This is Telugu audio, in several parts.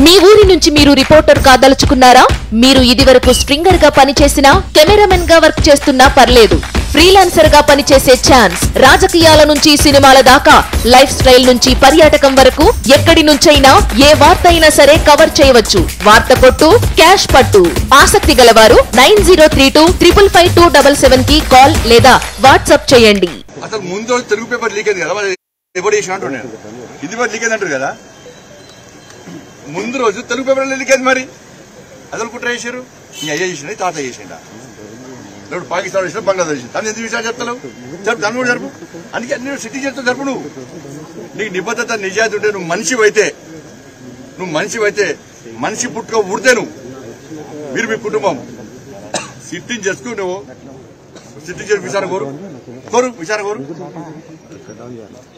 మీ ఊరి నుంచి మీరు రిపోర్టర్ కాదలుచుకున్నారా? మీరు ఇదివరకు స్ట్రింగర్ గా పనిచేసినా, కెమెరామెన్ గా వర్క్ చేస్తున్నా పర్లేదు. ఫ్రీలాన్సర్ గా పనిచేసే ఛాన్స్. రాజకీయాల నుంచి సినిమాల దాకా, లైఫ్ స్టైల్ నుంచి పర్యాటకం వరకు ఎక్కడి నుంచైనా ఏ వార్త అయినా సరే కవర్ చేయవచ్చు. వార్త కొట్టు, క్యాష్ పట్టు. ఆసక్తి గలవారు 9032555277 కి కాల్ లేదా వాట్సాప్ చేయండి. అసలు ముందు తెలుగు పేపర్ లీక్ అయింది కదా, ఎవరు చేసిన అంటున్నాను. ఇది లీక్ అయింది అంటారు కదా, ముందు రోజు తెలుగు పేపర్ లీక్ అయింది. మరి అసలు కుట్ర చేశారు. నీ అయ్యా చేసిన, తాత చేసిండా, ఇప్పుడు పాకిస్తాన్ చేసిన, బంగ్లాదేశ్ చేసిన. తను ఎందుకు విషయాలు చెప్తావు? జరుపు, దాన్ని కూడా జరుపు. అందుకే అన్ని సిటీ చేస్తూ జరుపు. నువ్వు నీకు నిబద్ధత, నిజాయితీ ఉంటే, నువ్వు మనిషివైతే మనిషి పుట్టుక ఊడితే మీరు మీ కుటుంబం సిట్టింగ్ చేసుకు, నువ్వు సిట్టింగ్ చేసి విచారణ కోరు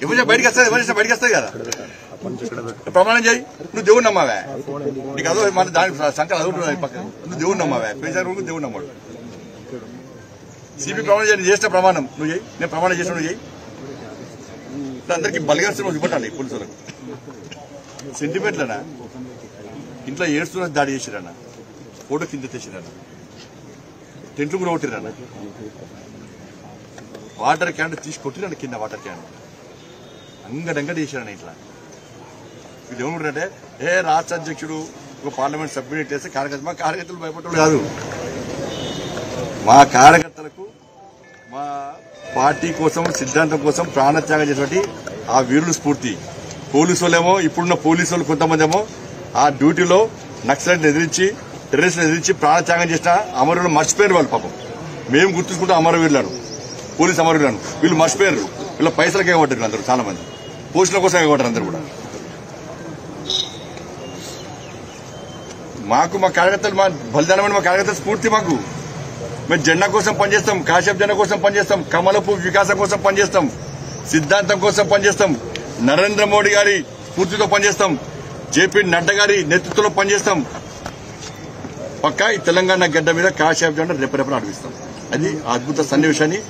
ఎవరు బయటకు వస్తాయి కదా. ప్రమాణం చేయి. నువ్వు దేవుడు నమ్మావే, నీకు అదో మన దాని సంఖ్య అదుంటున్నాయి పక్కన. నువ్వు దేవుడు నమ్మావే, విచారణ దేవుడు నమ్మాడు. సిపి ప్రమాణం చేయి, చేసిన ప్రమాణం నువ్వు చేయి, నేను ప్రమాణం చేసిన నువ్వు చేయి. అందరికీ బలిగేస్తున్న రోజు ఇవ్వటాలి పోలీసులకు. సెంటిమెంట్లనా ఇంట్లో ఏడుస్తున్న దాడి చేసిరన్న, ఫోటో కింద తెచ్చిరన్న, టెంట్లు కూడా కొట్టిరన్న, వాటర్ క్యాన్ తీసి కొట్టిరన్న కింద. వాటర్ క్యాన్ అంగడంగడి చేశారన్న. ఇట్లా వీళ్ళు ఏమంటారంటే, రాష్ట్ర అధ్యక్షుడు ఒక పార్లమెంట్ సభ్యుడు చేస్తే మా కార్యకర్తలు భయపడేవాళ్ళు కాదు. మా కార్యకర్తలకు, మా పార్టీ కోసం, సిద్ధాంతం కోసం ప్రాణత్యాగం చేసేటువంటి ఆ వీరుల స్ఫూర్తి. పోలీసు వాళ్ళేమో, ఇప్పుడున్న పోలీసు వాళ్ళు కొంతమంది ఏమో ఆ డ్యూటీలో నక్సలైట్ ఎదిరించి, టెర్రరిస్టులు ఎదిరించి ప్రాణత్యాగం చేసిన అమరులను మర్చిపోయారు వాళ్ళు. పాపం మేము గుర్తుంచుకుంటాం అమరవీరులను, పోలీసు అమరవీరులను. వీళ్ళు మర్చిపోయారు. వీళ్ళ పైసలకే ఇవ్వబడ్డారు అందరూ, చాలా మంది పోస్టుల కోసం ఇవ్వబడ్డారు అందరూ కూడా. మాకు మా కార్యకర్తలు, మా బలిదానమైన మా కార్యకర్తల స్ఫూర్తి మాకు. మేము జెండా కోసం పనిచేస్తాం, కాశ్యప్ జెండా కోసం పనిచేస్తాం, కమలపు వికాసం కోసం పనిచేస్తాం, సిద్ధాంతం కోసం పనిచేస్తాం, నరేంద్ర మోడీ గారి స్ఫూర్తితో పనిచేస్తాం, జేపీ నడ్డా గారి నేతృత్వంలో పనిచేస్తాం. పక్కా ఈ తెలంగాణ గడ్డ మీద కాశ్యప్ జెండా రెప్పరెప్పని అడిగిస్తాం. అది అద్భుత సన్నివేశాన్ని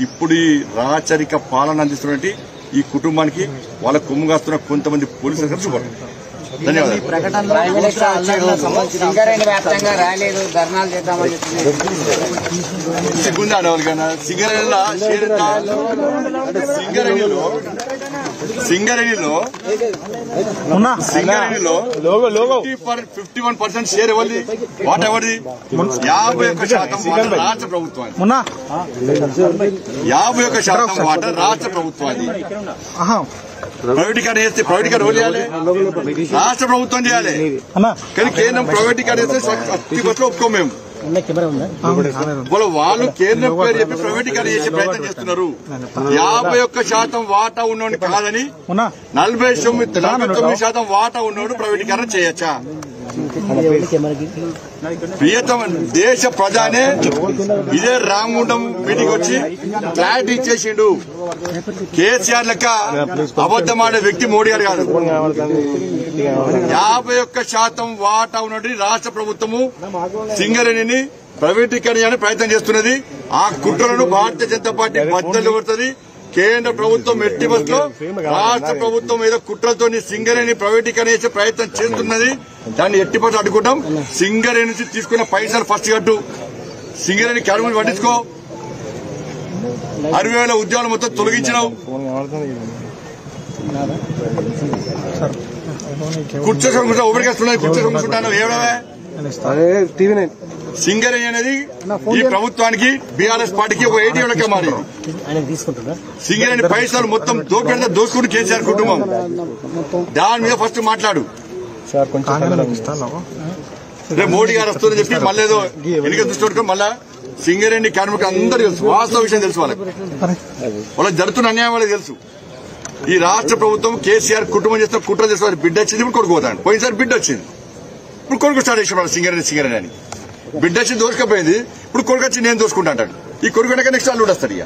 ఇప్పుడు ఈ రాచరిక పాలన అందిస్తున్నట్టు ఈ కుటుంబానికి వాళ్ళ కొమ్ము కాస్తున్న కొంతమంది పోలీసులు చూపండి. ధన్యవాదాలు. సిగ్గుందా వాళ్ళకైనా? సింగరేణిలో 51% షేర్ ఎవరిది? వాట్ ఎవరిది? 51% రాష్ట్ర ప్రభుత్వానికి. 51% వాటా రాష్ట్ర ప్రభుత్వానికి. ప్రైవేటీకరణ చేస్తే ప్రైవేటీకరణ ఎవరు చేయాలి? రాష్ట్ర ప్రభుత్వం చేయాలి. కానీ కేంద్రం ప్రైవేటీకరణ చేస్తే ఒప్పుకో. మేము వాళ్ళు కేంద్రం పేరు చెప్పి ప్రైవేటీకరణ చేసే ప్రయత్నం చేస్తున్నారు. 51% వాటా ఉన్నోడు కాదని 49% వాటా ఉన్నోడు ప్రైవేటీకరణ చేయొచ్చా? ప్రియతమ దేశ ప్రధానే ఇదే రామగుండం మీటింగ్ వచ్చి క్లారిటీ ఇచ్చేసిండు. కేసీఆర్ లెక్క అబద్దమాడే వ్యక్తి మోడీ గారు కాదు. 51% వాటా ఉన్నది రాష్ట్ర ప్రభుత్వము సింగరేణిని ప్రైవేటీకరణ చేయడానికి ప్రయత్నం చేస్తున్నది. ఆ కుట్రలను భారతీయ జనతా పార్టీ బద్దలు కొడుతుంది. కేంద్ర ప్రభుత్వం ఎట్టి బస్సులో రాష్ట్ర ప్రభుత్వం ఏదో కుట్రలతో సింగరేణి ప్రైవేటీకరణ చేసే ప్రయత్నం చేస్తున్నది. దాన్ని ఎట్టి బస్సులు అడ్డుకుంటాం. సింగరేణి నుంచి తీసుకున్న పైసలు ఫస్ట్ కట్టు, సింగరేణి క్యాడర్ పట్టించుకో. 60,000 ఉద్యోగాలు మొత్తం తొలగించినావు. కూర్చోకుండా ఉపరికేస్తున్నాయి. కూర్చోకుంటున్నాను ఏడవే. సింగరేణి అనేది ఈ ప్రభుత్వానికి, బీఆర్ఎస్ పార్టీకి ఒక ఏటీఎంలకే మారింది. సింగరేణి పైసలు మొత్తం దోసుకుని కేసీఆర్ కుటుంబం. దాని మీద ఫస్ట్ మాట్లాడు. మోడీ గారు వస్తుందని చెప్పి మళ్ళీ ఏదో ఎన్నిక దృష్టి పెట్టుకుని మళ్ళా సింగరేణి కార్మికులు అందరూ తెలుసు, వాస్తవ విషయం తెలుసు. వాళ్ళకి జరుగుతున్న అన్యాయం వాళ్ళకి తెలుసు. ఈ రాష్ట్ర ప్రభుత్వం కేసీఆర్ కుటుంబం చేస్తున్న కుట్ర చేస్తున్న బిడ్డ వచ్చింది, ఇప్పుడు కొడుకు పోతాడు. పోయినసారి బిడ్డ వచ్చింది, ఇప్పుడు కొడుకు స్టార్ట్ చేసిన సింగరేణి అని. బిడ్డ వచ్చి దోసుకపోయింది, ఇప్పుడు కొడుకు వచ్చి నేను దోసుకుంటా అంటాడు. ఈ కొడుకు వెనక నెక్స్ట్ అల్లుడు వస్తాడు. ఇక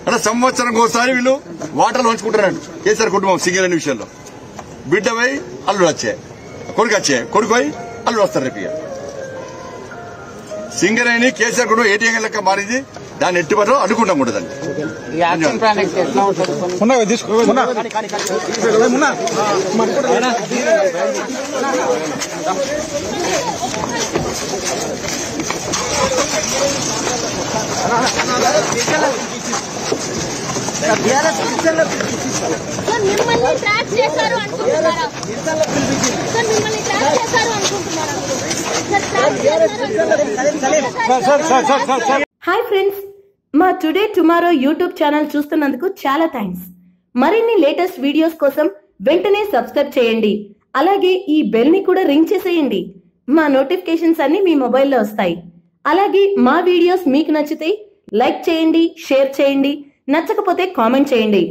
అంటే సంవత్సరం ఒకసారి వీళ్ళు వాటర్లు పంచుకుంటారంట కేసీఆర్ కుటుంబం సింగరేణి విషయంలో. బిడ్డ పోయి అల్లుడు వచ్చాయి, కొడుకు వచ్చాయి, కొడుకు పోయి అల్లుడు వస్తారు రేపు. ఇక సింగరేణి కేసీఆర్ కుటుంబం ఏటీఎం లెక్క మారింది. దాన్ని ఎట్టి పట్ల అడ్డుకుంటాం కూడా దాన్ని. మిమ్మల్ని ట్రాక్ చేశారు అనుకుంటున్నారా? మిమ్మల్ని ట్రాక్ చేశారు అనుకుంటున్నారా? హాయ్ ఫ్రెండ్స్, మా టుడే టుమారో యూట్యూబ్ ఛానల్ చూస్తున్నందుకు చాలా థ్యాంక్స్. మరిన్ని లేటెస్ట్ వీడియోస్ కోసం వెంటనే సబ్స్క్రైబ్ చేయండి. అలాగే ఈ బెల్ ని కూడా రింగ్ చేసేయండి. మా నోటిఫికేషన్స్ అన్ని మీ మొబైల్లో వస్తాయి. అలాగే మా వీడియోస్ మీకు నచ్చితే లైక్ చేయండి, షేర్ చేయండి, నచ్చకపోతే కామెంట్ చేయండి.